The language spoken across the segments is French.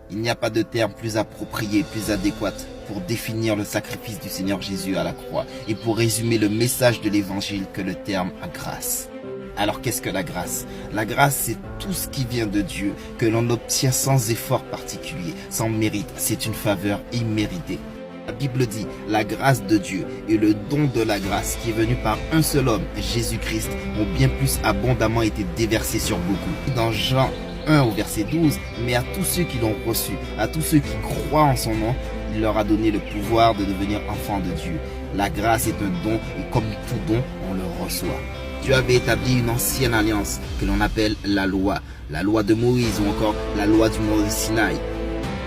Il n'y a pas de terme plus approprié, plus adéquat pour définir le sacrifice du Seigneur Jésus à la croix et pour résumer le message de l'évangile que le terme grâce. Alors qu'est-ce que la grâce? La grâce, c'est tout ce qui vient de Dieu, que l'on obtient sans effort particulier, sans mérite. C'est une faveur imméritée. La Bible dit, la grâce de Dieu et le don de la grâce qui est venu par un seul homme, Jésus-Christ, ont bien plus abondamment été déversés sur beaucoup. Dans Jean 1 au verset 12, mais à tous ceux qui l'ont reçu, à tous ceux qui croient en son nom, il leur a donné le pouvoir de devenir enfants de Dieu. La grâce est un don et comme tout don, on le reçoit. Dieu avait établi une ancienne alliance que l'on appelle la loi de Moïse ou encore la loi du mont Sinaï.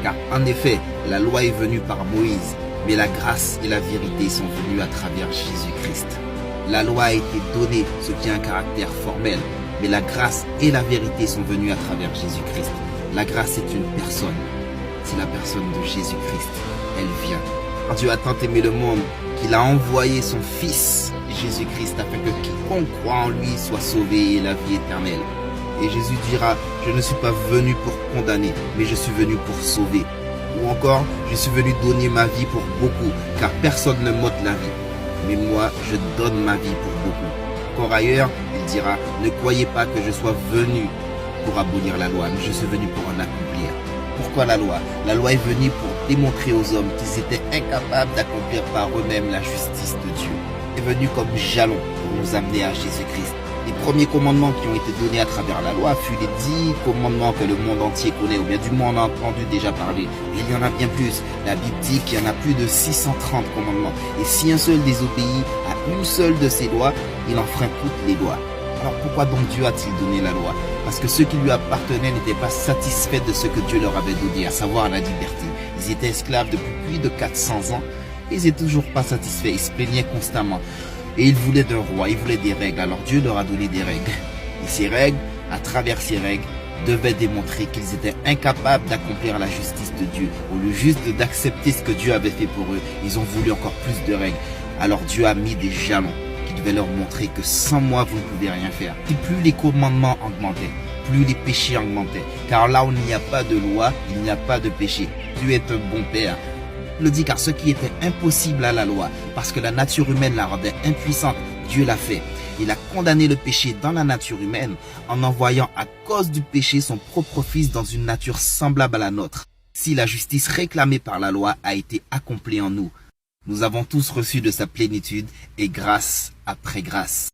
Car en effet, la loi est venue par Moïse, mais la grâce et la vérité sont venues à travers Jésus-Christ. La loi a été donnée, ce qui a un caractère formel, mais la grâce et la vérité sont venues à travers Jésus-Christ. La grâce est une personne, c'est la personne de Jésus-Christ. Elle vient. Quand Dieu a tant aimé le monde qu'il a envoyé son Fils, Jésus-Christ, afin que quiconque croit en lui soit sauvé et la vie éternelle. Et Jésus dira, je ne suis pas venu pour condamner, mais je suis venu pour sauver. Ou encore, je suis venu donner ma vie pour beaucoup, car personne ne m'ôte la vie. Mais moi, je donne ma vie pour beaucoup. Encore ailleurs, il dira, ne croyez pas que je sois venu pour abolir la loi, mais je suis venu pour en accomplir. Pourquoi la loi? La loi est venue pour démontrer aux hommes qu'ils étaient incapables d'accomplir par eux-mêmes la justice de Dieu. Elle est venue comme jalon pour nous amener à Jésus-Christ. Les premiers commandements qui ont été donnés à travers la loi furent les 10 commandements que le monde entier connaît, ou bien du moins on a entendu déjà parler. Et il y en a bien plus. La Bible dit qu'il y en a plus de 630 commandements. Et si un seul désobéit à une seule de ces lois, il enfreint toutes les lois. Alors pourquoi donc Dieu a-t-il donné la loi? Parce que ceux qui lui appartenaient n'étaient pas satisfaits de ce que Dieu leur avait donné, à savoir la liberté. Ils étaient esclaves depuis plus de 400 ans et ils n'étaient toujours pas satisfaits. Ils se plaignaient constamment. Et ils voulaient d'un roi, ils voulaient des règles. Alors Dieu leur a donné des règles. Et ces règles, à travers ces règles, devaient démontrer qu'ils étaient incapables d'accomplir la justice de Dieu. Au lieu juste d'accepter ce que Dieu avait fait pour eux, ils ont voulu encore plus de règles. Alors Dieu a mis des jalons qui devaient leur montrer que sans moi, vous ne pouvez rien faire. Et plus les commandements augmentaient, plus les péchés augmentaient. Car là où il n'y a pas de loi, il n'y a pas de péché. Dieu est un bon Père. Il le dit car ce qui était impossible à la loi, parce que la nature humaine la rendait impuissante, Dieu l'a fait. Il a condamné le péché dans la nature humaine en envoyant à cause du péché son propre Fils dans une nature semblable à la nôtre. Si la justice réclamée par la loi a été accomplie en nous, nous avons tous reçu de sa plénitude et grâce après grâce.